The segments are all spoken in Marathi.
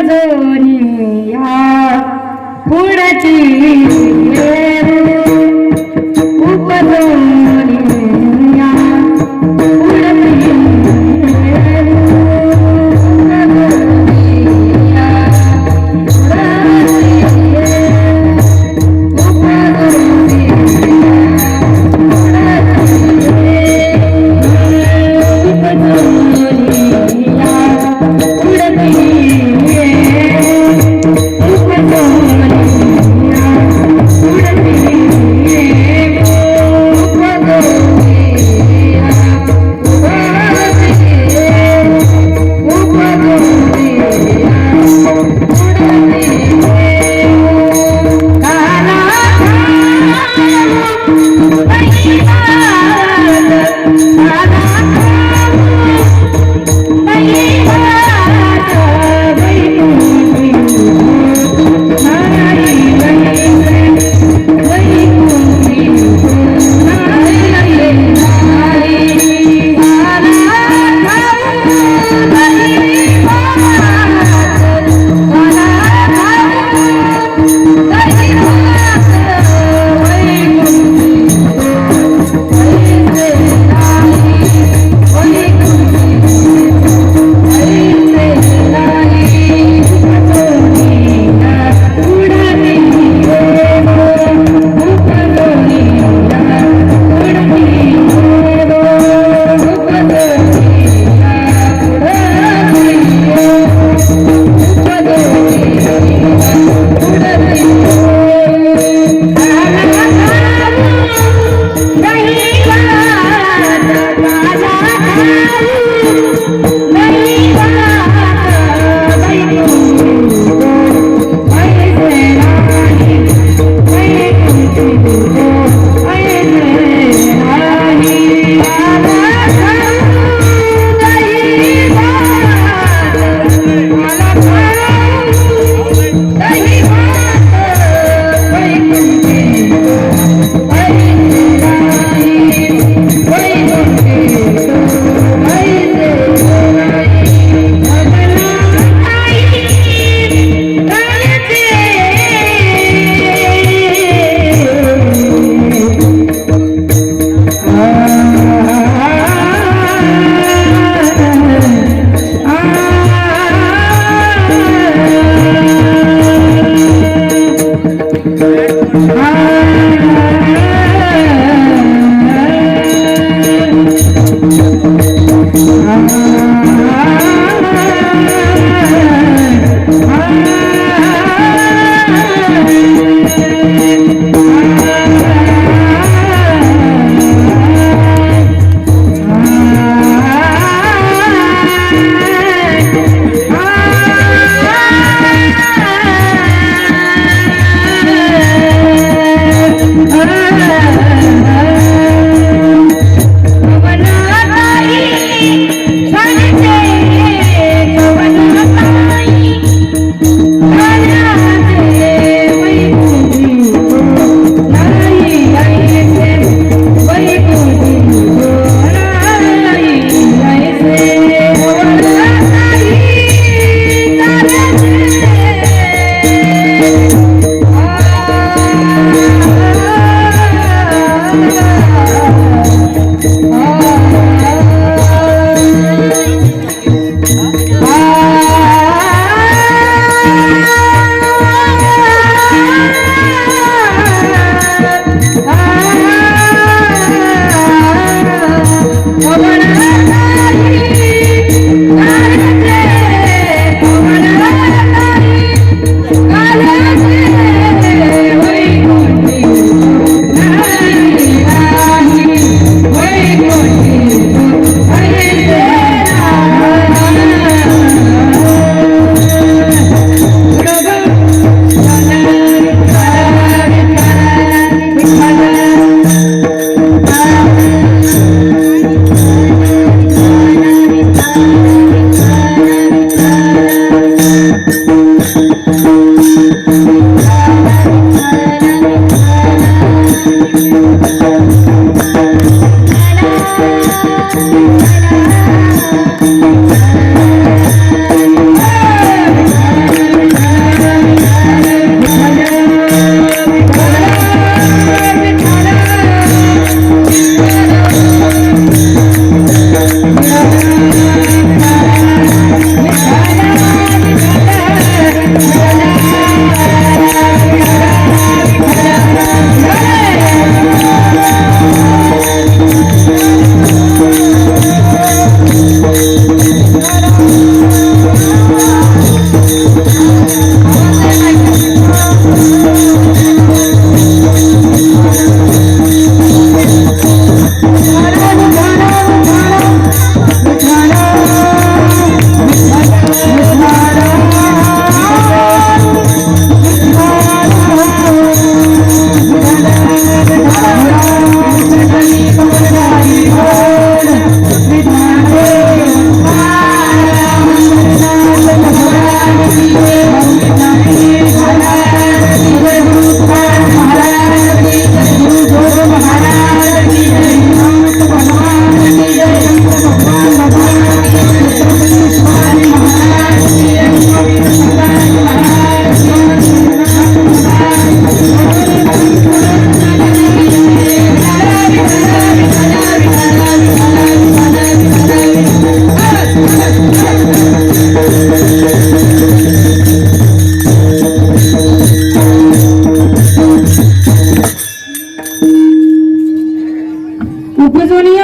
उपदोनिया उडती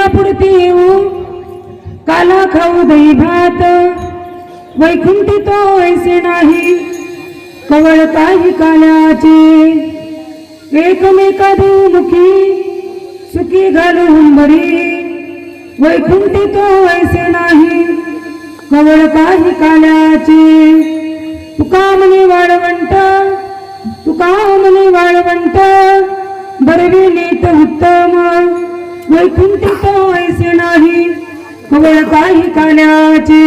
पुरती येऊ काला खाऊ दही भात वैकुंठी तो ऐसे नाही कवळ काही काल्याचे एकमेका देऊ मुखी सुखी घालू हुंबरी वैकुंठी तो ऐसे नाही कवळ काही काल्याचे तुका म्हणे वाळवंट बरविलेत उत्तम वैकुंठी तो ऐसे नाही कवळ काही काल्याचे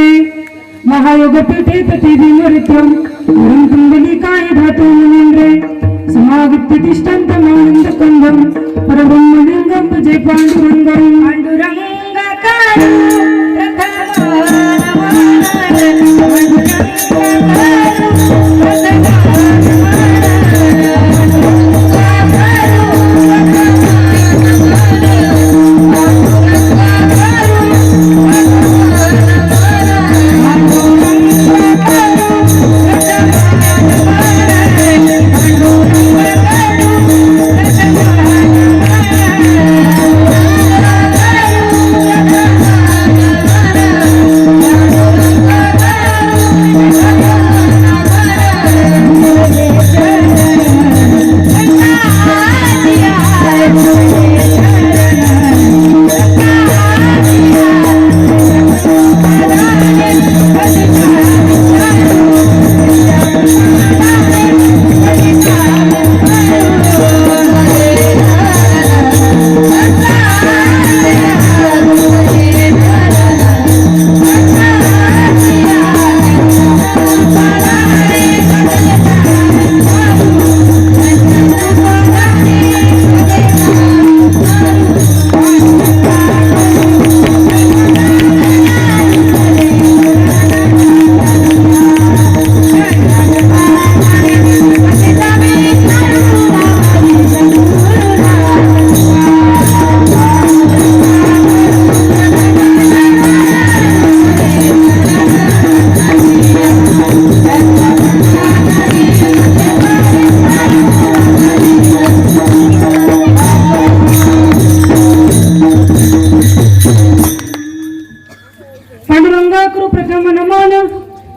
महायोग पीठेत विमृत्यम कुंडली काय धातू मुनींद्रे समावित्त तिष्ठन्त आनंद कंदम परब्रह्मलिंगम भजे पांडुरंगम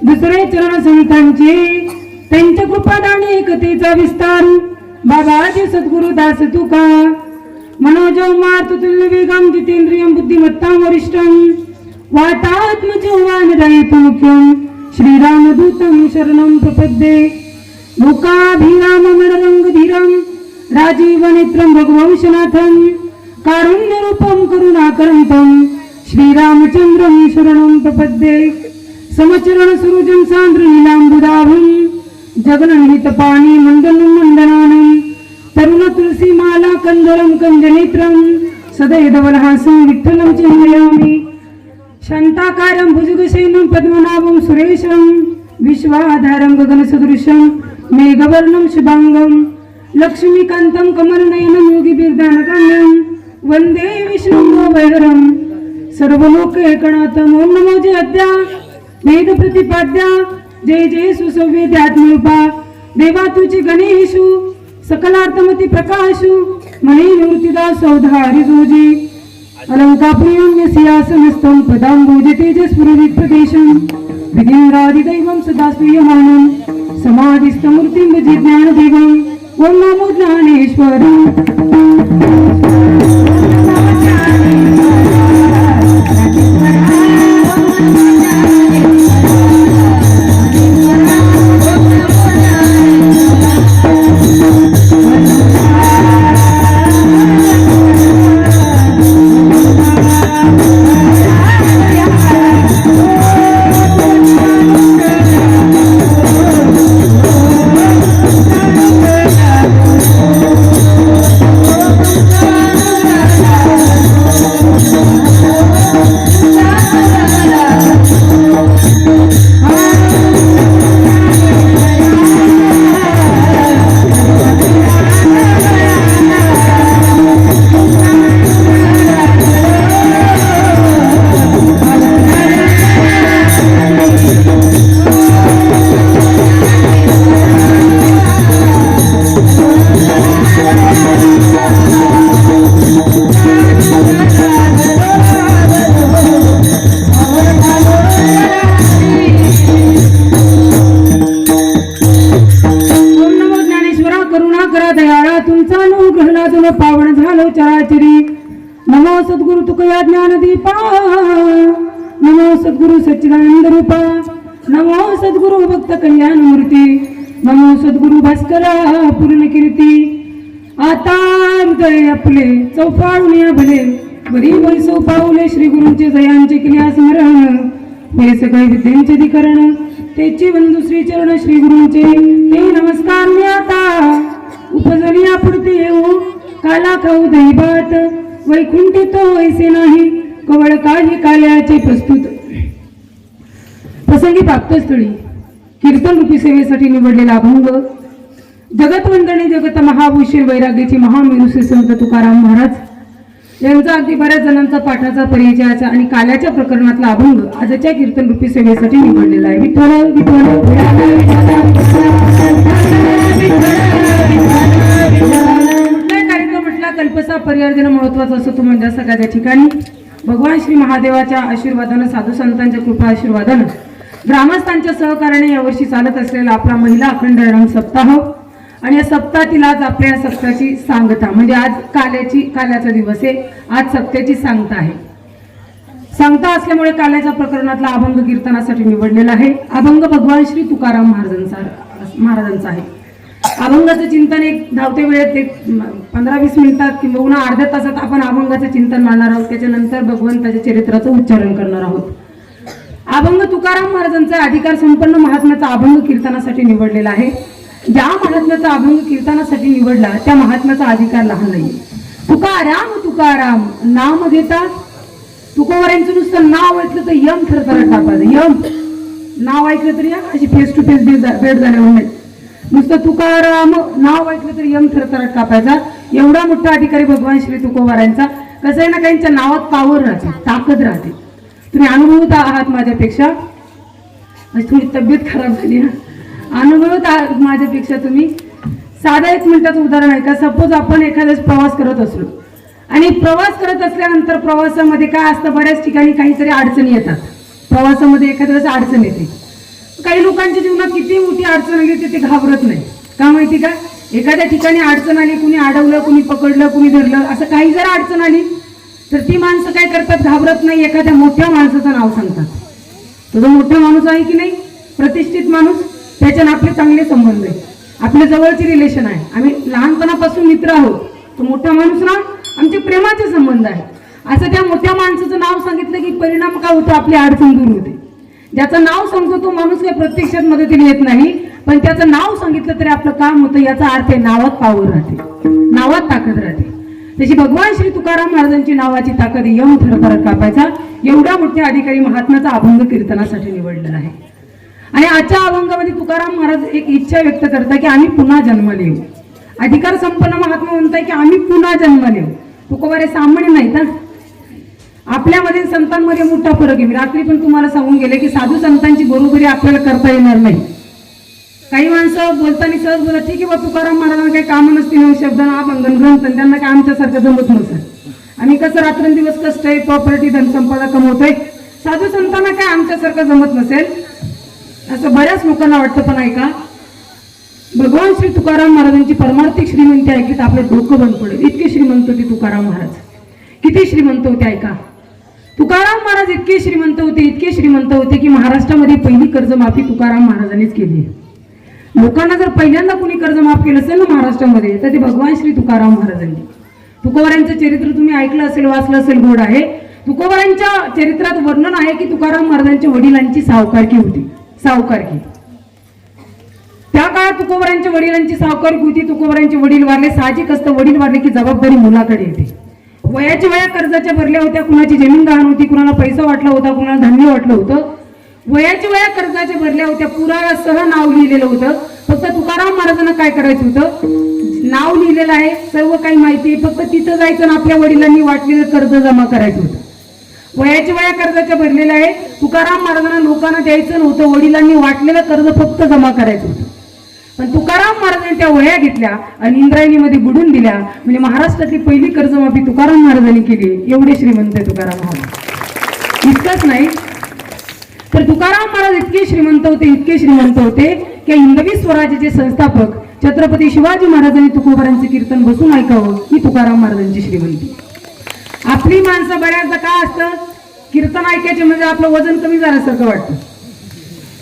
दुसरे चरण संतांचे त्यांच्या कृपादाने एकतेचा विस्तार बाबाजी सद्गुरु दास तुका मनोजव मातुल्य वेगम जितेंद्रियम बुद्धिमत्ताम वरिष्ठम वातात्मजवान दयितमुख्यम श्रीरामदूतं शरणं प्रपद्ये लोकाभिराममररंग धीरं राजीवनेत्रं भगवंशनाथं कारुण्यरूपं करुणाकरन्तं श्रीरामचन्द्रं शरणं प्रपद्ये समचरण सुरुजं सान्द्र नीलांबुदाभं जगनन्वित पाणी मंडलं मंडनानं तरुण तुलसी माला कंजरं कंजनेत्रं सदैवलहासं विठ्ठलं चिन्तयामि शान्ताकारं भुजगशयनं पद्मनाभं सुरेशं विश्वाधारं गगनसदृशं मेघवर्णं शुभांगं लक्ष्मीकान्तं कमलनयनं योगिभिर्दानगम्यं वन्दे विष्णुं वैहरं सर्वलोकैकनाथं ॐ नमो जय अद्या वेद प्रतिपाद्या जय जय सुसंवेद्यात्मरूपा देवा तुझे गणेशु सकलार्थमती प्रकाशु मणि निवृत्तिदास सौधारी जोजी अलंकाप्रियं यस्यासनस्थं पदांबुज तेजस्फुरदित प्रदेशं विधिन्द्रादिदैवं सदा स्तूयमानं समाधिस्थमूर्तिं भजे ज्ञानदेवं ॐ नमो ज्ञानेश्वरं मोरया ज्ञानदीपा नमो सद्गुरु सच्चिदानंद रूपा नमो सद्गुरु भक्त कल्याण मूर्ती नमो सद्गुरु भास्करा पूर्ण कीर्ती आता हृदय आपले चौफाळून भले बरी वैसो पाऊले श्री गुरुचे जयांचे केल्या स्मरण हे सगळे विद्यांचे अधिकरण तेची वंदू श्री चरण श्री गुरुचे ते नमस्कार मी आता उपजनिया पुढते येऊ काला खाऊ दैवात वैकुंठी तो ऐसे नाही कवळ काही काल्याचे प्रस्तुत प्रसंगी प्राप्तस्थळी कीर्तन रूपी सेवेसाठी निवडलेला अभंग जगत वंदने जगत महाभूषण वैराग्याची महामेरू श्री संत तुकाराम महाराज यांचा अगदी बऱ्याच जणांचा पाठाचा परिचयाचा आणि काल्याच्या प्रकरणातला अभंग आजच्या कीर्तन रूपी सेवेसाठी निवडलेला आहे. विठ्ठल कार्यक्रम म्हटला कल्पसा पर्याय महत्वाचा असतो म्हणजे सगळ्या ठिकाणी भगवान श्री महादेवाच्या आशीर्वादानं साधू संतांच्या कृपा आशीर्वादानं ग्रामस्थांच्या सहकार्याने यावर्षी चालत असलेला आपला महिला अखंड रंग सप्ताह आणि या सप्ताहातील आज आपल्या या सप्ताहाची सांगता म्हणजे आज काल्याचा दिवस आहे. आज सप्त्याची सांगता आहे. सांगता असल्यामुळे काल्याच्या प्रकरणातला अभंग कीर्तनासाठी निवडलेला आहे. अभंग भगवान श्री तुकाराम महाराजांचा आहे. अभंगाचं चिंतन एक धावते वेळेत एक 15-20 मिनिटात किंवा अर्ध्या तासात आपण अभंगाचं चिंतन मांडणार आहोत. त्याच्यानंतर भगवंताच्या चरित्राचं उच्चारण करणार आहोत. अभंग तुकाराम महाराजांचा अधिकार संपन्न महात्म्याचा अभंग कीर्तनासाठी निवडलेला आहे. ज्या महात्म्याचा अभंग कीर्तनासाठी निवडला त्या महात्म्याचा अधिकार लहान नाही. तुकाराम तुकाराम नाम घेतात तुकोबरांचं नुसतं नाव ऐकलं तर यम थरथर कापायचं. यम नाव ऐकलं तरी अशी फेस टू फेस भेट झाल्यामुळे नुसतं तुकाराम नाव ऐकलं तरी यम थरथराट कापायचा. एवढा मोठा अधिकारी भगवान श्री तुकोबारांचा. कसं आहे ना काहींच्या नावात पावर राहते ताकद राहते. तुम्ही अनुभवत आहात माझ्यापेक्षा थोडी तब्येत खराब झाली ना अनुभवत आहात माझ्यापेक्षा तुम्ही. साधा 1 मिनिटाचं उदाहरण आहे का सपोज आपण एखाद्या प्रवास करत असलो आणि प्रवास करत असल्यानंतर प्रवासामध्ये काय असतं बऱ्याच ठिकाणी काहीतरी अडचणी येतात. प्रवासामध्ये एखाद्या वेळेस अडचण येते. काही लोकांच्या जीवनात किती मोठी अडचण आली ते घाबरत नाही का माहिती का. एखाद्या ठिकाणी अडचण आली कुणी अडवलं कुणी पकडलं कुणी धरलं असं काही जर अडचण आली तर ती माणसं काय करतात घाबरत नाही. एखाद्या मोठ्या माणसाचं नाव सांगतात. तो जो मोठा माणूस आहे की नाही प्रतिष्ठित माणूस त्याच्यानं आपले चांगले संबंध आहे. आपल्या जवळचे रिलेशन आहे. आम्ही लहानपणापासून मित्र आहोत. तो मोठा माणूस ना आमचे प्रेमाचे संबंध आहे. असं त्या मोठ्या माणसाचं नाव सांगितलं की परिणाम काय होतो आपली अडचण दूर होते. ज्याचं नाव सांगतो तो माणूस काही प्रत्यक्षात मदतीला येत नाही पण त्याचं नाव सांगितलं तरी आपलं काम होतं. याचा अर्थ आहे नावात पावर राहते नावात ताकद राहते. तशी भगवान श्री तुकाराम महाराजांची नावाची ताकद यम थरथर कापायचा. एवढा मोठ्या अधिकारी महात्म्याचा अभंग कीर्तनासाठी निवडलेला आहे. आणि आजच्या अभंगामध्ये तुकाराम महाराज एक इच्छा व्यक्त करतात की आम्ही पुन्हा जन्माला येऊ. अधिकार संपन्न महात्मा म्हणताय की आम्ही पुन्हा जन्माला येऊ. तुकोबारे सामान्य नाहीत ना. आपल्यामध्ये संतांमध्ये मोठा फरक आहे. मी रात्री पण तुम्हाला सांगून गेले की साधू संतांची बरोबरी आपल्याला करता येणार नाही. काही माणसं बोलताना सहज बोलत ठीक आहे बा तुकाराम महाराजांना काही कामं नसतील शब्दांना अभंगन ग्रंथ त्यांना काय आमच्यासारखं जमत नसेल. आम्ही कसं रात्रंदिवस कष्ट आहे प्रॉपर्टी धनसंपदा कमवतोय. साधू संतांना काय आमच्यासारखं जमत नसेल असं बऱ्याच लोकांना वाटतं. पण ऐका भगवान श्री तुकाराम महाराजांची परमार्थिक श्रीमंती ऐकली तर आपलं डोकं बंद पडेल. इतके श्रीमंत होते तुकाराम महाराज. किती श्रीमंत होते ऐका. तुकाराम महाराज इतके श्रीमंत होते की महाराष्ट्रामध्ये पहिली कर्जमाफी तुकाराम महाराजांनीच केली. लोकांना जर पहिल्यांदा कोणी कर्ज माफ केलं असेल ना महाराष्ट्रामध्ये तर ते भगवान श्री तुकाराम महाराजांनी. तुकोबारांचं चरित्र तुम्ही ऐकलं असेल वाचलं असेल गोड आहे. तुकोबारांच्या चरित्रात वर्णन आहे की तुकाराम महाराजांच्या वडिलांची सावकारकी होती. सावकारकी त्या काळात तुकोबारांच्या वडिलांची सावकारकी होती. तुकोबारांचे वडील वारले. साहजिक असतं वडील वारले की जबाबदारी मुलाकडे येते. वयाच्या वया कर्जाच्या भरल्या होत्या. कुणाची जमीन गहाण होती कुणाला पैसा वाटला होता कुणाला धान्य वाटलं होतं. वयाच्या वया कर्जाच्या भरल्या होत्या. पुराव्यासह नाव लिहिलेलं होतं. फक्त तुकाराम महाराजांना काय करायचं होतं नाव लिहिलेलं आहे सर्व काही माहिती फक्त तिथं जायचं ना आपल्या वडिलांनी वाटलेलं कर्ज जमा करायचं होतं. वयाच्या वया कर्जाच्या भरलेलं आहे. तुकाराम महाराजांना लोकांना द्यायचं नव्हतं. वडिलांनी वाटलेलं कर्ज फक्त जमा करायचं होतं. पण तुकाराम महाराजांनी त्या वह्या घेतल्या आणि इंद्रायणीमध्ये बुडून दिल्या. म्हणजे महाराष्ट्रातली पहिली कर्जमाफी तुकाराम महाराजांनी केली. एवढे श्रीमंत आहे तुकाराम महाराज. इतकंच नाही तर तुकाराम महाराज इतके श्रीमंत होते की हिंदवी स्वराज्याचे संस्थापक छत्रपती शिवाजी महाराजांनी तुकोबारांचे कीर्तन बसून ऐकावं ही तुकाराम महाराजांची श्रीमंती. आपली माणसं बऱ्याचदा काय असतं, कीर्तन ऐकायचे म्हणजे आपलं वजन कमी झाल्यासारखं वाटतं.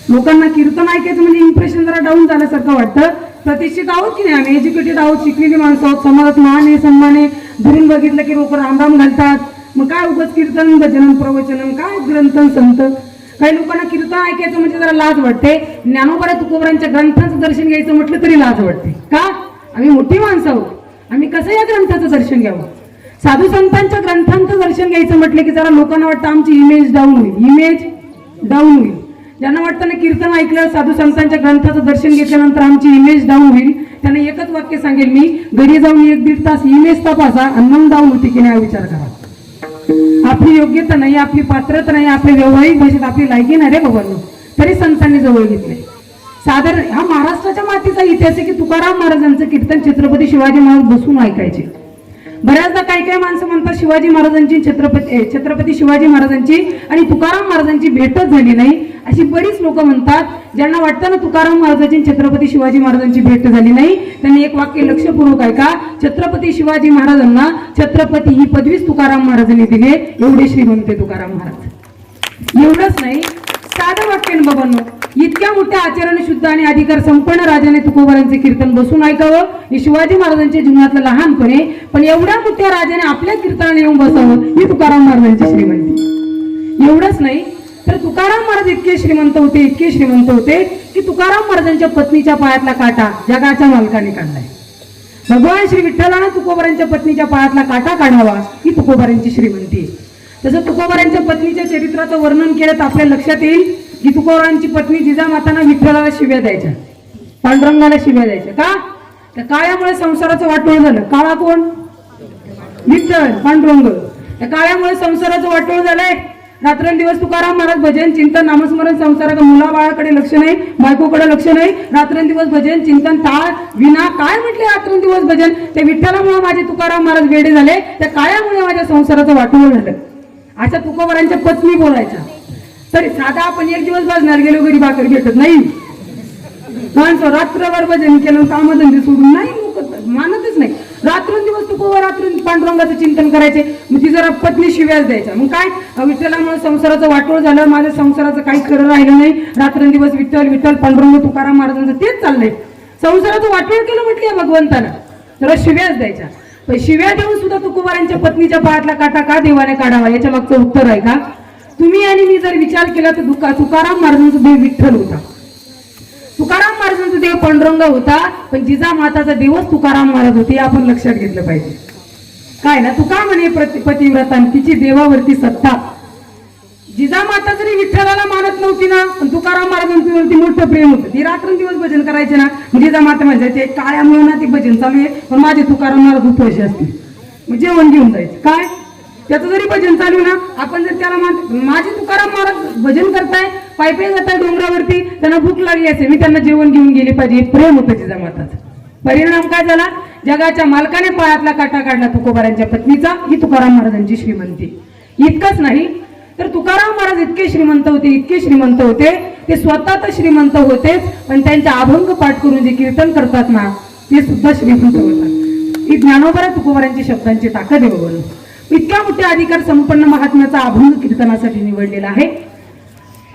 लोकांना कीर्तन ऐकायचं म्हणजे इम्प्रेशन जरा डाऊन झाल्यासारखं वाटतं. प्रतिष्ठित आहोत की नाही, आम्ही एज्युकेटेड आहोत, शिकलेली माणसं आहोत, समाजात मान आहे, सन्मान आहे. दुरून बघितलं की लोक रामराम घालतात. मग काय उगाच कीर्तन भजन प्रवचन काय ग्रंथ संत. काही लोकांना कीर्तन ऐकायचं म्हणजे जरा लाज वाटते. ज्ञानोबा तुकोबरांच्या ग्रंथांचं दर्शन घ्यायचं म्हटलं तरी लाज वाटते. का? आम्ही मोठी माणसं आहोत, आम्ही कसं या ग्रंथाचं दर्शन घ्यावं. साधू संतांच्या ग्रंथांचं दर्शन घ्यायचं म्हटलं की जरा लोकांना वाटतं आमची इमेज डाऊन होईल, इमेज डाऊन होईल. ज्यांना वाटतं ना कीर्तन ऐकलं, साधू संतांच्या ग्रंथाचं दर्शन घेतल्यानंतर आमची इमेज डाऊन होईल, त्यांना एकच वाक्य सांगेल मी, घरी जाऊन 1-1.5 तास इमेज तपासा आणि मग डाऊन होती की नाही विचार करा. आपली योग्यता नाही, आपली पात्रता नाही, आपली व्यावहारिक भाषेत आपली लायकी नाही रे बाबांनो, तरी संतांनी जवळ घेतले. साधारण हा महाराष्ट्राच्या मातीचा इतिहास आहे की तुकाराम महाराजांचं कीर्तन छत्रपती शिवाजी महाराज बसून ऐकायचे. बऱ्याचदा काही माणसं म्हणतात शिवाजी महाराजांची छत्रपती शिवाजी महाराजांची आणि तुकाराम महाराजांची भेटच झाली नाही, अशी बरीच लोक म्हणतात. ज्यांना वाटतं ना तुकाराम महाराजांची छत्रपती शिवाजी महाराजांची भेट झाली नाही, त्यांनी एक वाक्य लक्षपूर्वक ऐका. छत्रपती शिवाजी महाराजांना छत्रपती ही पदवीच तुकाराम महाराजांनी दिली. एवढे श्रीमंत तुकाराम महाराज. एवढंच नाही, साधं वाक्य बाबांनो, इतक्या मोठ्या आचरण शुद्ध आणि अधिकार संपन्न राजाने तुकोबारांचे कीर्तन बसून ऐकावं हे शिवाजी महाराजांच्या जीवनातलं लहानपणे. पण एवढ्या मोठ्या राजाने आपल्या कीर्तनाने येऊन बसावं ही तुकाराम महाराजांची श्रीमंती. एवढंच नाही तर तुकाराम महाराज इतके श्रीमंत होते, इतके श्रीमंत होते की तुकाराम महाराजांच्या पत्नीच्या पायातला काटा जगाच्या मालकाने काढलाय. भगवान श्री विठ्ठलानं तुकोबारांच्या पत्नीच्या पायातला काटा काढावा ही तुकोबारांची श्रीमंती. तसं तुकोबारांच्या पत्नीच्या चरित्राचं वर्णन केलं तर आपल्या लक्षात येईल की तुकोबारांची पत्नी जिजामातांना विठ्ठलाला शिव्या द्यायच्या, पांडुरंगाला शिव्या द्यायच्या. का? त्या काळ्यामुळे संसाराचं वाटोळ झालं. काळा कोण? विठ्ठल, पांडुरंग. त्या काळ्यामुळे संसाराचं वाटोळ झालंय. रात्रंदिवस तुकाराम महाराज भजन चिंतन नामस्मरण संसारात, मुला बाळाकडे लक्ष नाही, बायकोकडे लक्ष नाही, रात्रंदिवस भजन चिंतन टाळ विना. काय म्हटले रात्रंदिवस भजन? त्या विठ्ठलामुळे माझे तुकाराम महाराज वेडे झाले, त्या काळ्यामुळे माझ्या संसाराचं वाटोळ झालं. अशा तुकोबारांच्या पत्नी बोलायच्या. तरी साधा आपण एक दिवस भजनार गेलो घरी भाकर भेटत नाही, माणसं रात्रभर भजन केलं कामधंदे सोडून नाही, मानतच नाही. रात्रंदिवस तुकोबा रात्र पांडुरंगाचं चिंतन करायचे. मग ती जरा पत्नी शिव्याच द्यायच्या. मग काय? विठ्ठलामुळे संसाराचं वाटोळ झालं, माझ्या संसाराचं काही खरं राहिलं नाही, रात्रंदिवस विठ्ठल विठ्ठल पांडुरंग तुकाराम महाराजांचं तेच चाललंय. संसाराचं वाटोळ केलं म्हटलं भगवंतानं, जरा शिव्याच द्यायच्या. पण शिव्या देऊन सुद्धा तुकोबारांच्या पत्नीच्या पायातला काटा का देवाने काढावा याच्या मागचं उत्तर आहे का? तुम्ही आणि मी जर विचार केला तर तुकाराम महाराजांचा देव विठ्ठल होता, तुकाराम महाराजांचा देव पांडुरंग होता, पण जिजामाताचा देवच तुकाराम महाराज होते. आपण लक्षात घेतलं पाहिजे. काय ना तुका म्हणे पतिव्रता तिची देवावरती सत्ता. जिजामाता जरी विठ्ठलाला मानत नव्हती ना, पण तुकाराम महाराजांवरती मोठं प्रेम होतं. ती रात्रंदिवस भजन करायचे ना, जिजामाता म्हणायचे काळ्यामुळे ना ती भजन चालू आहे, पण माझे तुकाराम महाराज उपवाशी असते. मग जेवण घेऊन जायचे. काय? त्याचं जरी भजन चालू ना, आपण जर त्याला माझे तुकाराम महाराज भजन करताय, पायपे जाताय डोंगरावरती, त्यांना भूक लागली असेल, मी त्यांना जेवण घेऊन गेले पाहिजे, प्रेम होतं जिजामाताचं. परिणाम काय झाला? जगाच्या मालकाने पायातला काटा काढला तुकोबारांच्या पत्नीचा ही तुकाराम महाराजांची श्रीमंती. इतकंच नाही तर तुकाराम महाराज इतके श्रीमंत होते, इतके श्रीमंत होते, ते स्वतः तर श्रीमंत होतेच, पण त्यांच्या अभंग पाठ करून जे कीर्तन करतात ना ते सुद्धा श्रीमंत होतात. ही ज्ञानोबा तुकोबारांच्या शब्दांची ताकद आहे बघून. इतक्या मोठ्या अधिकार संपन्न महात्म्याचा अभंग कीर्तनासाठी निवडलेला आहे.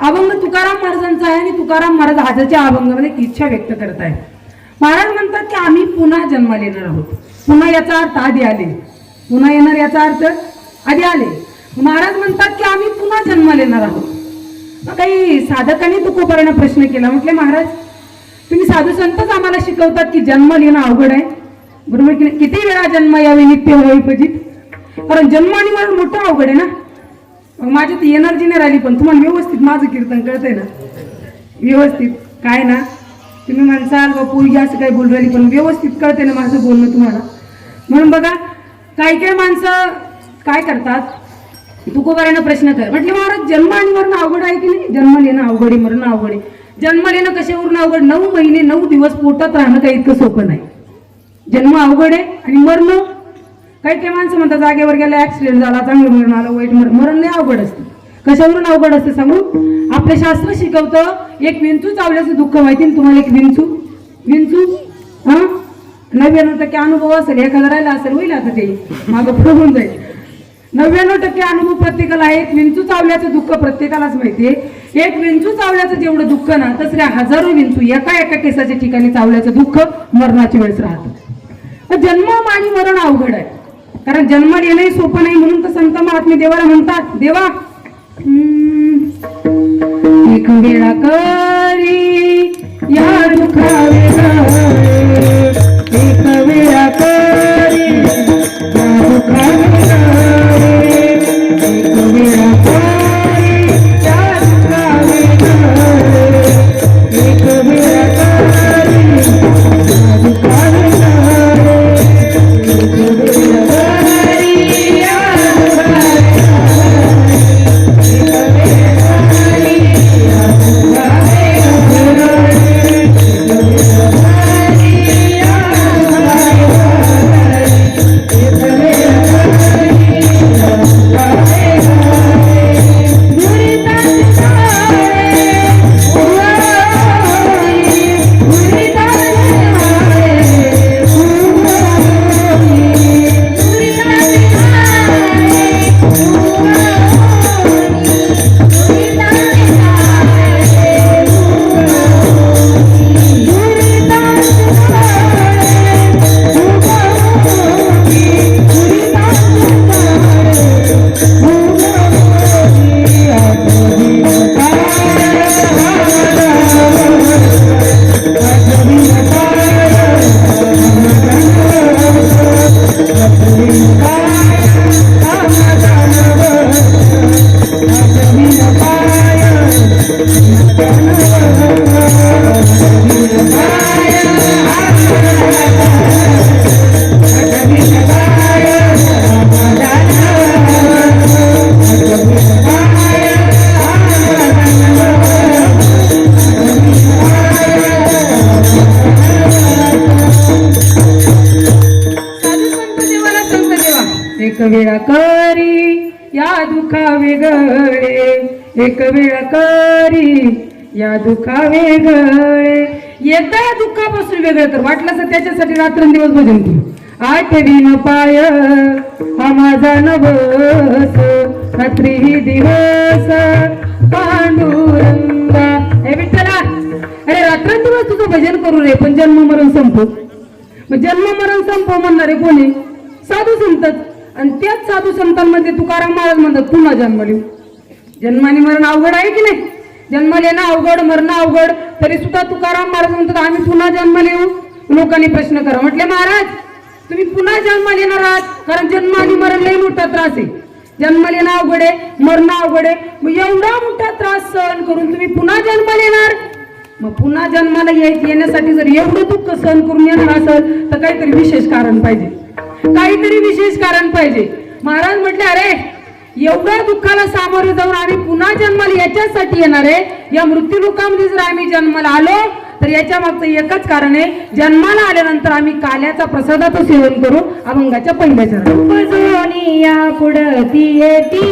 अभंग तुकाराम महाराजांचा आहे आणि तुकाराम महाराज आजच्या अभंगामध्ये इच्छा व्यक्त करत आहेत. महाराज म्हणतात की आम्ही पुन्हा जन्माला येणार आहोत. पुन्हा याचा अर्थ आधी आले, पुन्हा येणार याचा अर्थ आधी आले. महाराज म्हणतात की आम्ही पुन्हा जन्माला येणार आहोत. काही साधकांनी तुकोबारांना प्रश्न केला, म्हटले महाराज तुम्ही साधू संतच आम्हाला शिकवतात की जन्म येणं अवघड आहे, बरोबर की नाही? किती वेळा जन्म यावे नित्य होई पजित, कारण जन्म आणि मरण मोठं अवघड आहे ना. माझ्यात एनर्जी नाही राहिली, पण तुम्हाला व्यवस्थित माझं कीर्तन कळतंय ना, व्यवस्थित काय ना, तुम्ही म्हणसाल व पोरगी असं काही बोल राहिली, पण व्यवस्थित कळतंय ना माझं बोलणं तुम्हाला. म्हणून बघा काही माणसं काय करतात, तुकोबारांना प्रश्न कर, म्हटले महाराज जन्म आणि मरण अवघड आहे की नाही? जन्म येणं अवघड आहे, मरण अवघड आहे. जन्म येणं कशावरून अवघड? 9 महिने 9 दिवस पोटात राहणं काही इतकं सोपं नाही. जन्म अवघड आहे आणि मरण काही माणसं म्हणतात जागेवर गेला ऍक्सिडेंट झाला, चांगलं मरण आलं, वाईट मरण नाही अवघड असतं. कशावरून अवघड असतं सांगू? आपलं शास्त्र शिकवतं एक विंचू चावल्याचं दुःख माहिती ना तुम्हाला? एक विंचू हा 99% अनुभव असेल, एखादा राहिला असेल, होईल आता ते मागं पुढे होऊन जाईल. 99% अनुभव प्रत्येकाला आहे. एक विंचू चावल्याचं दुःख प्रत्येकालाच माहितीये. एक विंचू चावल्याचं जेवढं दुःख ना, तसल्या हजारो विंचू एका एका केसाच्या ठिकाणी चावल्याचं दुःख मरणाच्या वेळेस राहतं. जन्म आणि मरण अवघड आहे, कारण जन्म येणंही सोपं नाही. म्हणून तर संत महात्मे देवाला म्हणतात, देवा एक वेळा करी या दुखावे गळे, एक वेळा करी या दुखावे गळे, एक वेळा करी या दुखावे गळे, एक वेळा करी या दुखावे गळे, एक वेळा करी या एक वेळा करी या दुखावे गळे, एक वेळा करी या दुखावे गळे. एकदा या दुःखापासून वेगळं कर, वाटलं तर त्याच्यासाठी रात्रंदिवस भजन करू. आठवीन पाय हा माझा नवस, रात्री दिवस पांडुरंगा. हे विठ्ठला, अरे रात्रंदिवस तुझं भजन करू रे, पण जन्म मरण संपव. मग जन्म मरण संपव म्हणणारे कोणी? साधू संतच. आणि त्याच साधू संतांमध्ये तुकाराम महाराज म्हणतात पुन्हा जन्म लिहू. जन्माने मरण अवघड आहे की नाही? जन्म येणं अवघड, मरणं अवघड, तरी सुद्धा तुकाराम महाराज म्हणतात आम्ही पुन्हा जन्म लिहू. लोकांनी प्रश्न करा, म्हटले महाराज तुम्ही पुन्हा जन्म येणार आहात, कारण जन्म आणि मरण लई मोठा त्रास आहे. जन्म येणं अवघड आहे, मरणं अवघड आहे, मग एवढा मोठा त्रास सहन करून तुम्ही पुन्हा जन्म येणार. मग पुन्हा जन्माला येण्यासाठी जर एवढं दुःख सहन करून येणार असेल तर काहीतरी विशेष कारण पाहिजे, काहीतरी विशेष कारण पाहिजे. महाराज म्हटले अरे एवढ्या दुःखाला सामोरे जाऊन आम्ही पुन्हा जन्माला याच्यासाठी येणार आहे. या मृत्यू लोकांमध्ये जर आम्ही जन्माला आलो तर याच्या मागचं एकच कारण आहे, जन्माला आल्यानंतर आम्ही काल्याचा प्रसादाचं सेवन करू. अभंगाच्या पहिल्या चरणात पुढती येती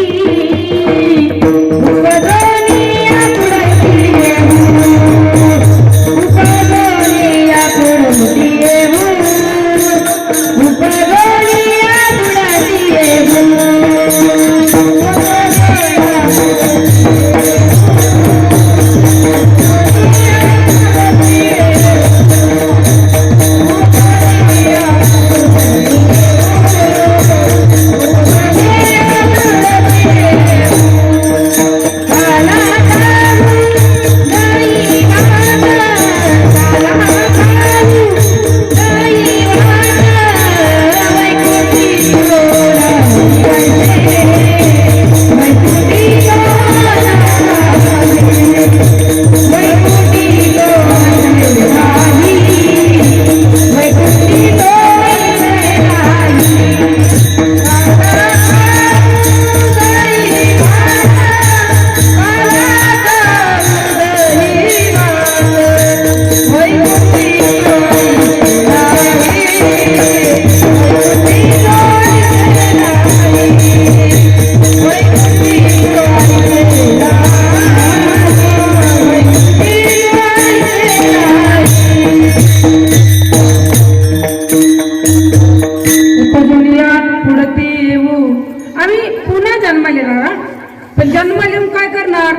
पण जन्म घेऊन काय करणार?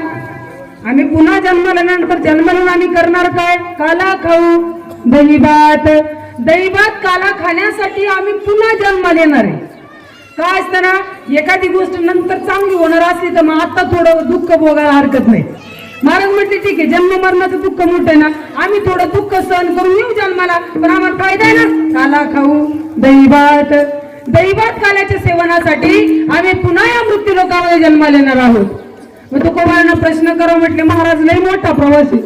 आम्ही पुन्हा जन्मल्यानंतर जन्मलेून आम्ही करणार काय? काला खाऊ, दही भात. दही भात काला खाण्यासाठी आम्ही पुन्हा जन्माला येणार आहे. काय असतं ना, एखादी गोष्ट नंतर चांगली होणार असली तर मग आता थोडं दुःख भोगायला हरकत नाही. महाराज म्हटले ठीक आहे, जन्म मरणाचं दुःख मोठं आहे ना, आम्ही थोडं दुःख सहन करून येऊ जन्माला, पण आम्हाला फायदा आहे ना. काला खाऊ, दही भात. दही भात काल्याच्या सेवनासाठी आम्ही पुन्हा या मृत्यू लोकांमध्ये जन्माला येणार आहोत. मग तुकोबारांना प्रश्न करा, म्हटले महाराज लय मोठा प्रवास आहे,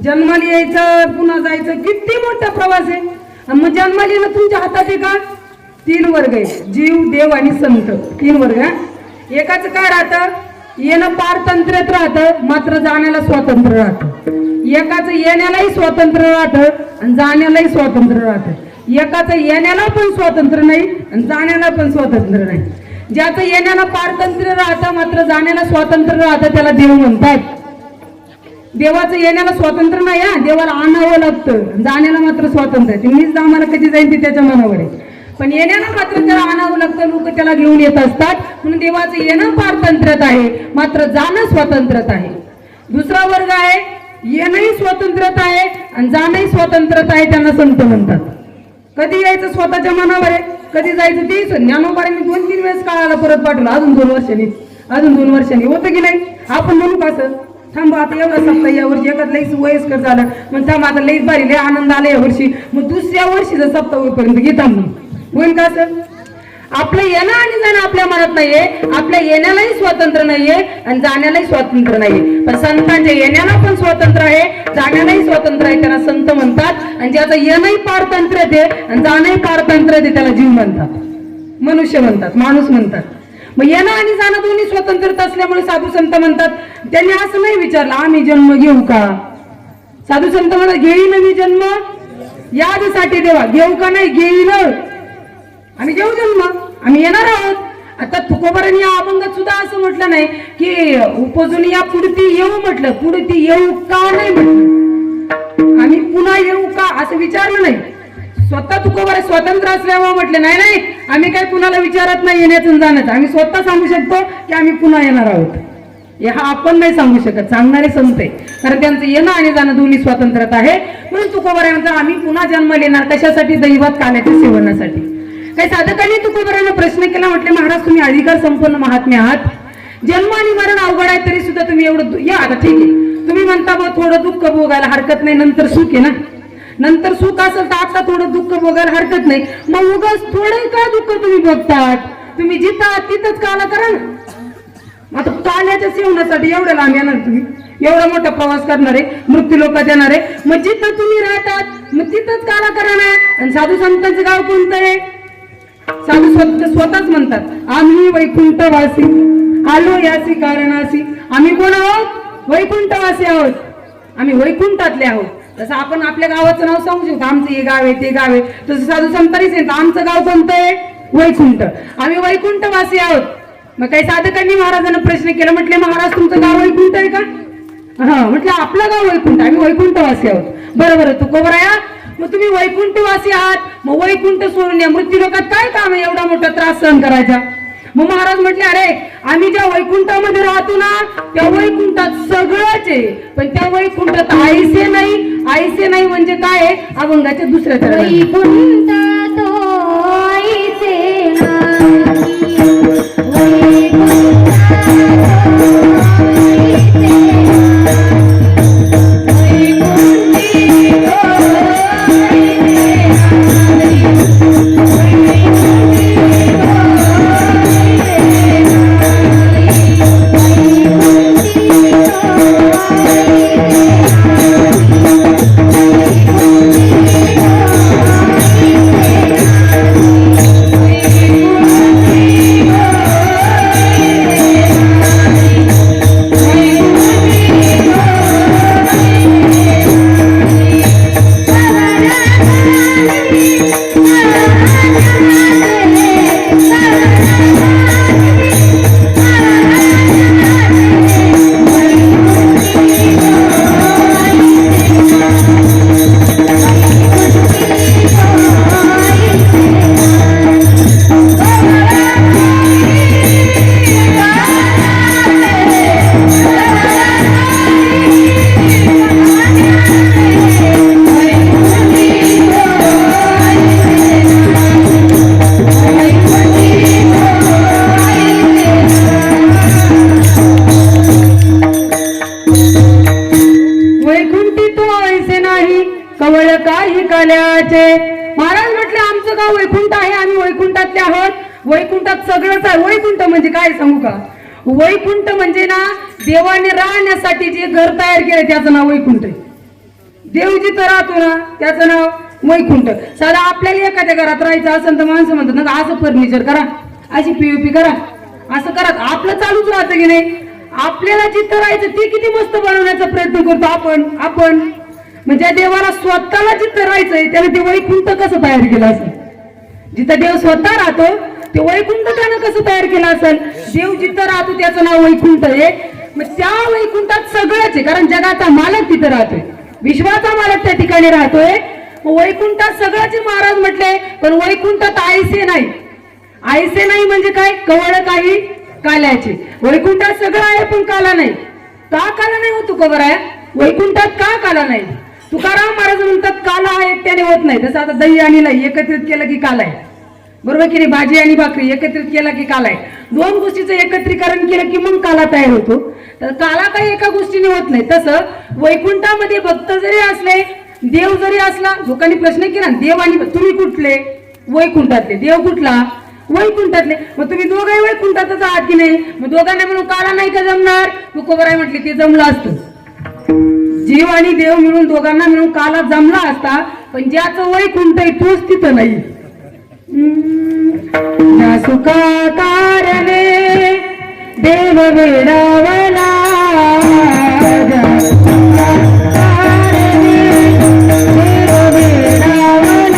जन्माला यायचं पुन्हा जायचं किती मोठा प्रवास आहे. मग जन्माला येणं तुमच्या हातात आहे का? 3 वर्ग आहे, जीव, देव आणि संत. 3 वर्ग. एकाच काय राहतं? येणं पारतंत्र्यात राहतं, मात्र जाण्याला स्वातंत्र्य राहतं. एकाच येण्यालाही स्वातंत्र्य राहतं आणि जाण्यालाही स्वातंत्र्य राहतं. एकाच येण्याला पण स्वातंत्र्य नाही आणि जाण्याला पण स्वातंत्र्य नाही. ज्याचं येण्याला पारतंत्र्य राहतं मात्र जाण्याला स्वातंत्र्य राहतं त्याला देव म्हणतात. देवाचं येण्याला स्वातंत्र्य नाही, हा, देवाला आणावं लागतं, जाण्याला मात्र स्वातंत्र्य आहे. मीच आम्हाला कधी जाईल ती त्याच्या मनावर आहे, पण येण्याला मात्र त्याला आणावं लागतं, लोक त्याला घेऊन येत असतात. म्हणून देवाचं येणं पारतंत्र्यात आहे मात्र जाणं स्वातंत्र्यात आहे. दुसरा वर्ग आहे, येणंही स्वातंत्र्यात आहे आणि जाणंही स्वातंत्र्यात आहे, त्यांना संत म्हणतात. कधी यायचं स्वतःच्या मनावर आहे, कधी जायचं ते ज्ञानोबारांनी 2-3 वेळेस काळाला परत पाठवलं, अजून 2 वर्षांनी होतं की नाही. आपण म्हणू कसं, थांबा आता एवढा सप्ताह या वर्षी एखाद लईच वयस्कर झालं, मग थांबा आता लईच भारी लय आनंद आला या वर्षी, मग दुसऱ्या वर्षीचा सप्ताह होईपर्यंत घेता म्हणून होईल का सर? आपलं येणं आणि जाणं आपल्या मनात नाहीये, आपल्या येण्यालाही स्वातंत्र्य नाहीये आणि जाण्यालाही स्वातंत्र्य नाहीये. पण संतांच्या येण्याला पण स्वातंत्र्य आहे, जाण्यालाही स्वातंत्र्य आहे, त्यांना संत म्हणतात. आणि ज्याचं येणंही पारतंत्र्य आहे आणि जाणंही पारतंत्र्य आहे त्याला जीव म्हणतात, मनुष्य म्हणतात, माणूस म्हणतात. मग येणं आणि जाणं दोन्ही स्वतंत्रता असल्यामुळे साधू संत म्हणतात. त्यांनी असं नाही विचारलं आम्ही जन्म घेऊ का. साधू संत म्हणतात घेईन मी जन्म यादसाठी देवा, घेऊ का नाही, घेईन आम्ही घेऊ जन्म, आम्ही येणार आहोत. आता तुकोबारांनी या अभंगात सुद्धा असं म्हटलं नाही की उपजून या पुढती येऊ म्हटलं, पुढती येऊ का नाही म्हटलं, आम्ही पुन्हा येऊ का असं विचारलं नाही. स्वतः तुकोबार स्वतंत्र असल्यामुळे म्हटले नाही नाही आम्ही काही कुणाला विचारत नाही येण्याचं जाण्याचं, आम्ही स्वतः सांगू शकतो की आम्ही पुन्हा येणार आहोत. हा आपण नाही सांगू शकत, सांगणारे संत आहे, कारण त्यांचं येणं आणि जाणं दोन्ही स्वातंत्र्यात आहे. म्हणून तुकोबार म्हणतात आम्ही पुन्हा जन्माला येणार, कशासाठी? दैवात काल्याच्या सेवनासाठी. काही साधकांनी तुकोबारांना प्रश्न केला, म्हटले महाराज तुम्ही अधिकार संपन्न महात्मे आहात, जन्म आणि मरण अवघड आहे तरी सुद्धा तुम्ही एवढं या. आता ठीक आहे तुम्ही म्हणता बघ थोडं दुःख भोगायला हरकत नाही, नंतर सुख आहे ना, नंतर सुख असेल तर आता थोडं दुःख भोगायला हरकत नाही. मग उगाच थोडं का दुःख तुम्ही बघतात? तुम्ही जिथं आहात तिथंच काला करा ना. आता काल्याच्या सेवनासाठी एवढ्या लांब येणार तुम्ही, एवढा मोठा प्रवास करणारे, मृत्यू लोकात येणारे, मग जिथं तुम्ही राहतात मग तिथंच काला करा ना. आणि साधू संतांचं गाव कोणतं आहे? साधू स्वतःच म्हणतात आम्ही वैकुंठवासी आलो यासी कारणासी. आम्ही कोण आहोत? वैकुंठवासी आहोत, आम्ही वैकुंठातले आहोत. तसं आपण आपल्या गावाचं नाव सांगू शकतो, आमचं हे गाव आहे ते गाव आहे. तसं साधू संतांनी सांगितलं आमचं गाव कोणतं आहे? वैकुंठ, आम्ही वैकुंठवासी आहोत. मग काही साधकांनी महाराजांना प्रश्न केला, म्हटले महाराज तुमचं गाव वैकुंठ आहे का? हा, म्हटलं आपलं गाव वैकुंठ, आम्ही वैकुंठवासी आहोत. बरोबर तुकोबराया, मग तुम्ही वैकुंठवासी आहात, मग वैकुंठ सोडून या मृत्यू लोकात काय काम आहे एवढा मोठा त्रास सहन करायचा? मग महाराज म्हटले अरे आम्ही ज्या वैकुंठामध्ये राहतो ना त्या वैकुंठात सगळंच आहे, पण त्या वैकुंठात आईसे नाही म्हणजे काय आहे? अभंगाच्या दुसऱ्या चरणात वैकुंठातले आहोत. वैकुंठात सगळंच आहे. वैकुंठ म्हणजे काय सांगू का? वैकुंठ म्हणजे ना देवाने राहण्यासाठी जे घर तयार केलं त्याचं नाव वैकुंठ आहे. देव जिथं राहतो ना त्याचं नाव वैकुंठ. साधा आपल्याला एखाद्या घरात राहायचं असेल तर माणसं म्हणतात ना असं फर्निचर करा, अशी पीओपी करा, असं करा. आपलं चालूच राहतं की नाही. आपल्याला जिथं राहायचं ते किती मस्त बनवण्याचा प्रयत्न करतो आपण म्हणजे देवाला स्वतःला जिथं राहायचंय त्याने ते वैकुंठ कसं तयार केलं असेल. जिथं देव स्वतः राहतो ते वैकुंठ त्यानं कसं तयार केलं असेल. देव जिथं राहतो त्याचं नाव वैकुंठ आहे. मग त्या वैकुंठात सगळंच आहे, कारण जगाचा मालक तिथं राहतोय, विश्वाचा मालक त्या ठिकाणी राहतोय. वैकुंठात सगळ्याचे महाराज म्हटले, पण वैकुंठात आईसे नाही. आईसे नाही म्हणजे काय? कवळ काही काल्याचे. वैकुंठात सगळं आहे पण काला नाही. का काला नाही होतो कवर आहे? वैकुंठात का काला नाही? तुकाराम महाराज म्हणतात काला एकट्याने होत नाही. तसं आता दही आणि लाई एकत्रित केलं की काला आहे, बरोबर की नाही? भाजी आणि भाकरी एकत्रित केला की काला आहे. दोन गोष्टीचं एकत्रीकरण केलं की मग काला तयार होतो. तर काला काही एका गोष्टीने होत नाही. तसं वैकुंठामध्ये भक्त जरी असले, देव जरी असला, लोकांनी प्रश्न केला देव आणि तुम्ही कुठले? वैकुंठातले. देव कुठला? वैकुंठातले. मग तुम्ही दोघंही वैकुंठातच आहात की नाही? मग दोघांना मिळून काला नाही का जमणार? तुकोबराय म्हटले ते जमलं असतं. जीव आणि देव मिळून दोघांना मिळून काला जमला असता, पण ज्याचं वैकुंठ आहे तोच तिथं नाही. ज्या सुखा कारणे देव वेडावला, ज्या सुखा कारणे देव वेडावला,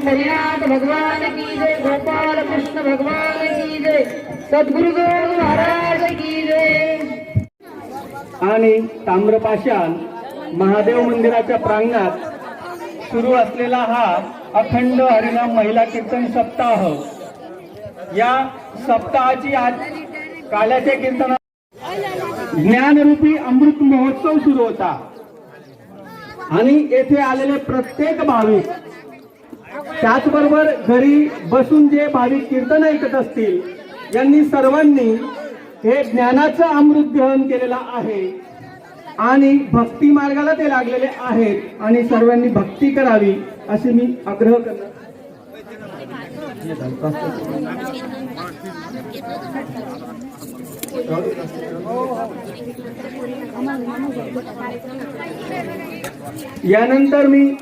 पंढरीनाथ भगवान की जय, गोपाल कृष्ण भगवान की जय, सद्गुरु महाराज की जय। आणि ताम्रपाषाण महादेव मंदिराच्या प्रांगणात सुरू असलेला हा अखंड हरिनाम महिला कीर्तन सप्ताह, या सप्ताहाची आज काल्याच्या कीर्तना ज्ञानरूपी अमृत महोत्सव सुरू होता आणि येथे आलेले प्रत्येक भाविक, त्याचबरोबर घरी बसून जे भाविक कीर्तन ऐकत असतील, यांनी सर्वांनी हे ज्ञानाचं अमृत ग्रहण केलेलं आहे आणि भक्ती मार्गाला ते लागलेले आहेत आणि सर्वांनी भक्ती करावी असे मी आग्रह करतो। यानंतर मी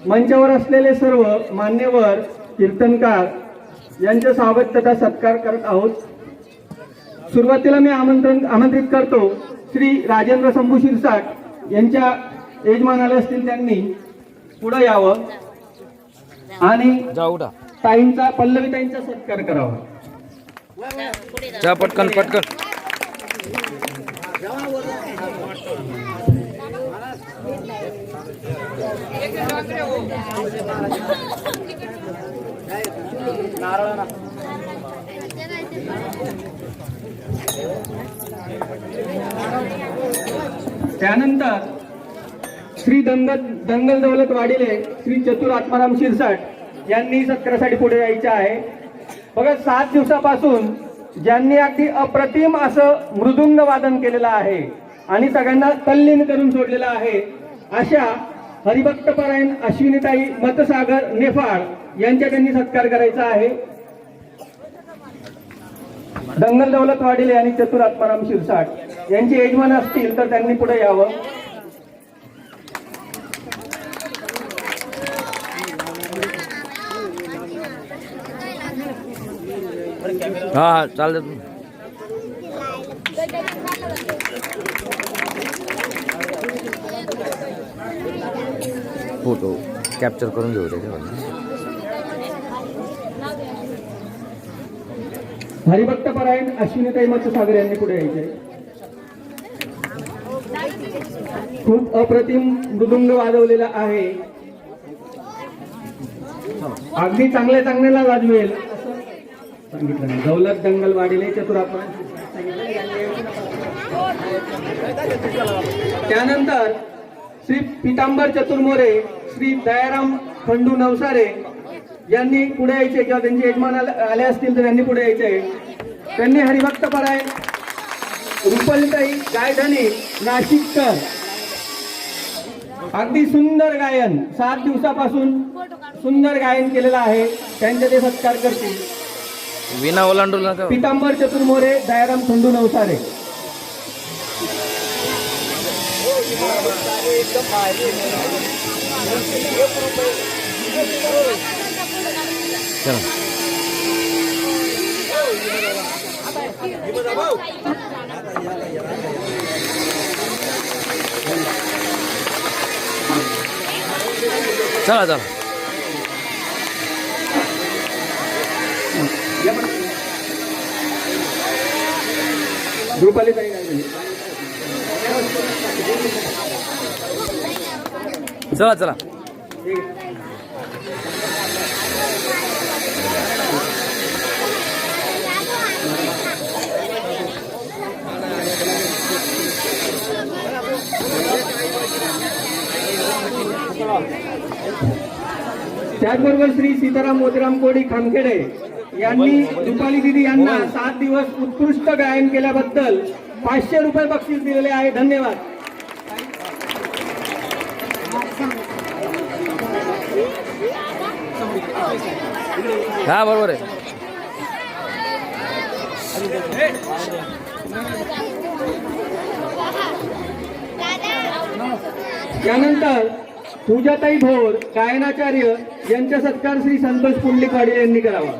मंचावर असलेले सर्व मान्यवर कीर्तनकार यांचे स्वागत तथा सत्कार करत आहोत। सुरुवातीला मी आमंत्रित करतो श्री राजेंद्र शंभू शिरसाट यांच्या यजमान आले असतील, त्यांनी पुढे यावं आणि ताईंचा, पल्लवी ताईंचा सत्कार करावा। पटकन पटकन त्यानंतर श्री दंगल दौलत वाडिले श्री चतुर आत्माराम शिरसाट यांनी सत्कारासाठी पुढे यायचे आहे। बघा, 7 दिवसापासून ज्यांनी अगदी अप्रतिम असं मृदुंग वादन केलेलं आहे आणि सगळ्यांना तल्लीन करून सोडलेलं आहे, अशा हरिभक्तपरायण अश्विनीताई मतसागर नेफाड यांच्या त्यांनी सत्कार करायचा आहे। दंगल दौलत वाडिले आणि चतुर आत्माराम शिरसाट यांचे यजमान असतील तर त्यांनी पुढे यावं। हा चालेल। फोटो कॅप्चर करून घेऊ त्याच्यावर। हरिभक्तपरायण अश्विनीताई मतसागर यांनी पुढे यायचे। खूप अप्रतिम मृदुंग वाजवलेला आहे, अगदी चांगल्याला वाजवेल असं सांगितलं नाही। दौलत दंगल वाडिले चतुर आत्माराम त्यानंतर श्री पितांबर चतुर्मोरे, श्री दयाराम खंडू नवसारे यांनी पुढे यायचे किंवा त्यांचे यजमान आले असतील तर त्यांनी पुढे यायचे। त्यांनी हरिभक्तपरायण रुपलताई गायधनी नाशिककर, अगदी सुंदर गायन, 7 दिवसापासून सुंदर गायन केलेलं आहे, त्यांचे ते सत्कार करतील। विना ओलांडूला पितांबर चतुर्मोरे, दयाराम खंडू नवसारे। चला चला रुपाली ताई गायधनी। चला चला त्याचबरोबर श्री सीताराम मोतीराम कोडी खामखेडे यांनी रुपाली दिदी यांना 7 दिवस उत्कृष्ट गायन केल्याबद्दल 500 रुपये बक्षीस दिलेले आहे। धन्यवाद। हा बरोबर आहे। त्यानंतर पूजाताई भोर गायनाचार्य यांचा सत्कार श्री संतोष पुंडलिक वाडिले यांनी करावा।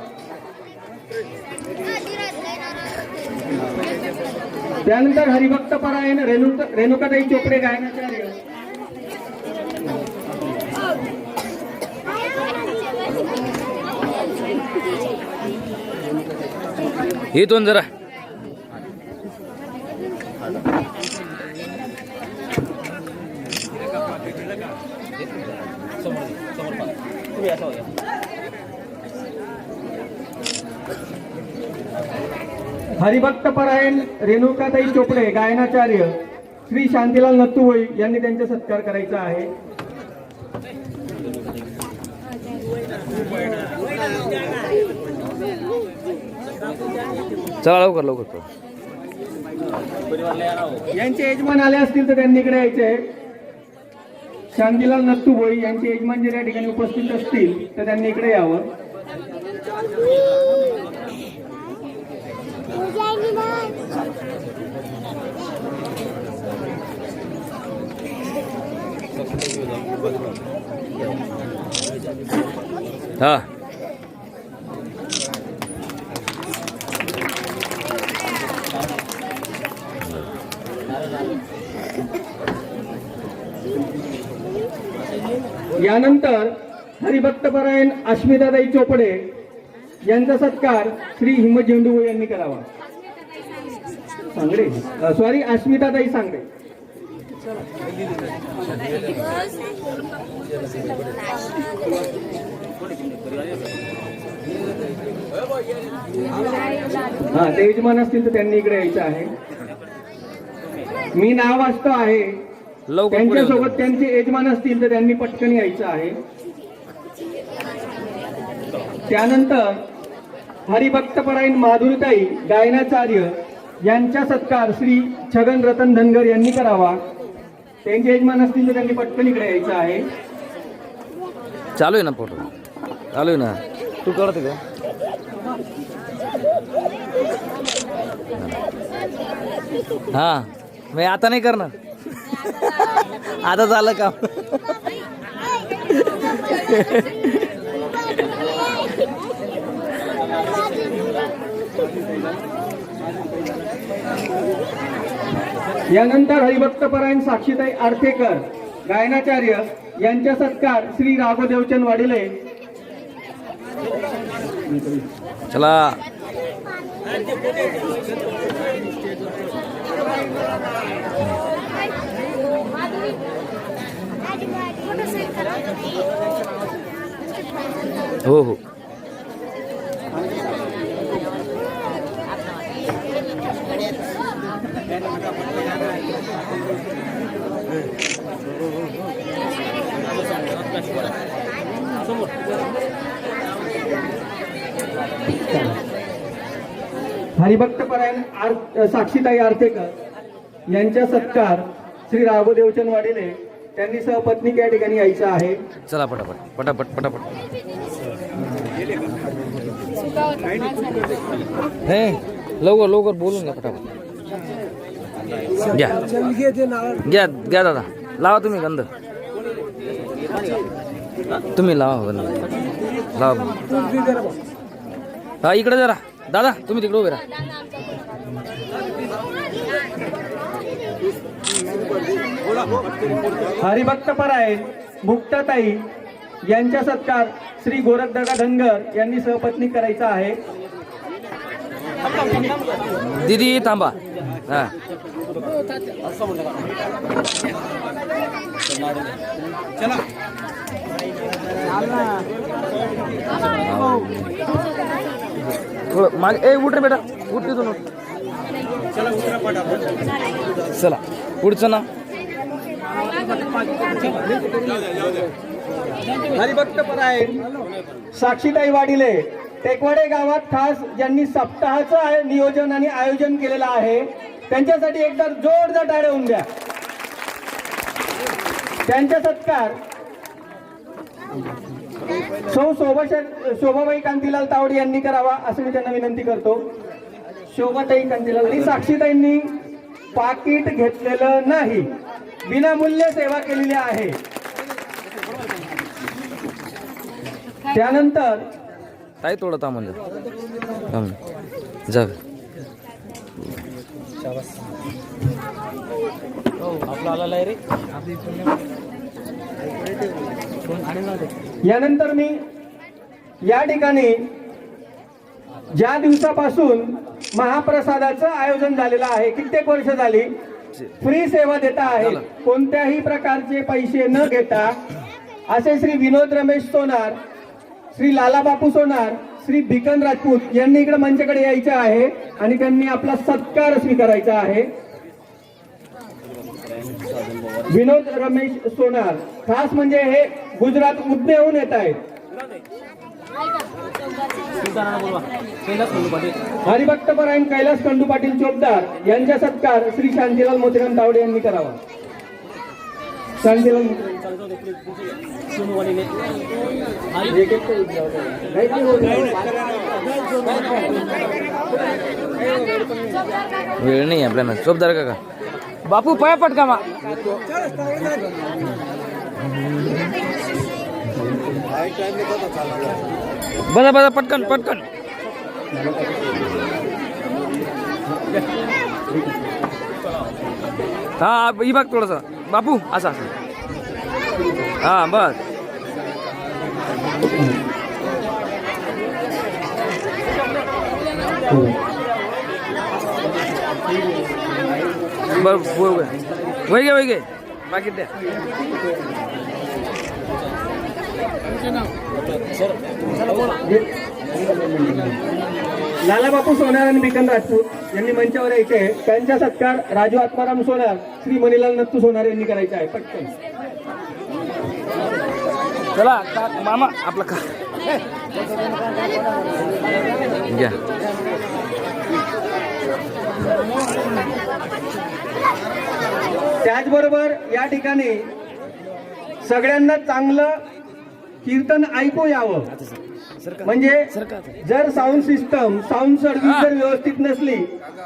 त्यानंतर हरिभक्तपरायण रेणुकाताई चोपडे गायनाचार्य इथून जरा हरिभक्त परायण रेणुकाताई चोपडे गायनाचार्य श्री शांतीलाल नत्तुवई यांनी त्यांचा सत्कार करायचा आहे. चला लवकर लवकर. यांचे यजमान आले असतील तर त्यांनी इकडे यायचे. शांतीलाल नत्तुवई यांचे यजमान जर या ठिकाणी उपस्थित असतील तर त्यांनी इकडे यावं. हा यानंतर हरिभक्तपरायण अस्मिताताई चोपडे यांचा सत्कार श्री हिम्मत झेंडू यांनी करावा. सांगडे सॉरी अस्मिताताई सांगडे. हा ते यजमान असतील तर त्यांनी इकडे यायचं आहे. मी नाव वाचतो आहे. लवकर त्यांच्यासोबत त्यांचे यजमान असतील तर त्यांनी पटकन यायचं आहे. त्यानंतर हरिभक्तपरायण माधुरीताई गायनाचार्य यांचा सत्कार श्री छगन रतन धनगर यांनी करावा. त्यांचे यजमान असतील तर त्यांनी पटकन इकडे यायचं आहे. चालू आहे ना फोटो चालू आहे ना. तू करते का हा मी आता नाही करणार. आता झालं का यानंतर हरिभक्तपरायण साक्षीताई आर्थेकर गायनाचार्य यांचा सत्कार श्री राघव देवचंद वाडिले. चला हो हो. हरिभक्तपरायण साक्षीताई आर्थेकर यांचा सत्कार श्री राघव देवचंद वाडिले त्यांनी सहपत्नी या ठिकाणी यायचं आहे. चला पटापट पटापट पटापट. हे लवकर लवकर बोलून घ्या पटापट. घ्या घ्या घ्या दादा लावा तुम्ही गंध. तुम्ही लावा गंध लावा. हा इकडे जरा दादा तुम्ही तिकडे उभे राहा. हरिभक्तपरायण मुक्ताताई यांचा सत्कार श्री गोरखदादा धनगर यांनी सहपत्नी करायचा आहे. दीदी थांबा. हा थोडं मागे. ए उठ रे बेटा उठ तिथून उठ. चला पुढचं ना. हरिभक्तपरायण साक्षीताई वाडिले टेकवाडे गावात खास ज्यांनी सप्ताहाचं नियोजन आणि आयोजन केलेलं आहे त्यांच्यासाठी एकदा जोरदार टाळ्या होऊन द्या. त्यांचा सत्कार शोभाबाई कांतीलाल तावडे यांनी करावा असं मी त्यांना विनंती करतो. शोभाताई कांतीलाल आणि साक्षीताईंनी पाकिट घेतलेलं नाही, विनामूल्य सेवा केलेली आहे. त्यानंतर ताई थोडं थांबून जा. यानंतर मी या ठिकाणी ज्या दिवसापासून महाप्रसादाचं आयोजन झालेलं आहे. कित्येक वर्ष झाली फ्री सेवा देता आहे, कोणत्याही प्रकारचे पैसे न घेता. असे श्री विनोद रमेश सोनार, श्री लालाबापू सोनार, श्री भिकन राजपूत यांनी इकडे मंचाकडे यायचे आहे आणि त्यांनी आपला सत्कार स्वीकारायचा आहे. विनोद रमेश सोनार खास म्हणजे हे गुजरात उदनेहून येत आहेत. हरिभक्तपरायण कैलास खंडू पाटील चोपदार यांचा सत्कार श्री शांतीलाल मोतीराम तावडे यांनी करावा. शांतीलाल वेळ नाही आपल्याला. चोपदार काका बापू पाया पटका मा बसा बसा पटकन पटकन. हा ही बघ थोडस बापू असा हा बस. बर वही गे बाकी द्या. लालाबापू सोनार आणि भिकन राजपूत यांनी मंचावर यायचे. त्यांचा सत्कार राजू आत्माराम सोनार, श्री मणिलाल नत्तू सोनार यांनी करायचा आहे. पटकन चला मामा आपला का घ्या. त्याचबरोबर या ठिकाणी सगळ्यांना चांगलं कीर्तन ऐकू यावं. म्हणजे जर साऊंड सिस्टम साऊंड सर्व्हिस जर व्यवस्थित नसली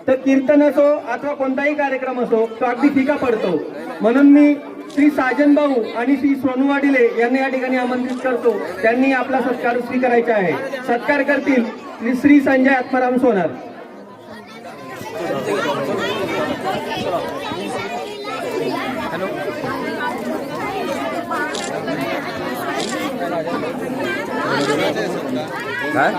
तर कीर्तन असो अथवा कोणताही कार्यक्रम असो तो अगदी फिका पडतो. म्हणून मी श्री साजन भाऊ आणि श्री सोनू वाडिले यांना या ठिकाणी आमंत्रित करतो. त्यांनी आपला सत्कार स्वीकारायचा आहे. सत्कार करतील श्री संजय आत्माराम सोनार. काय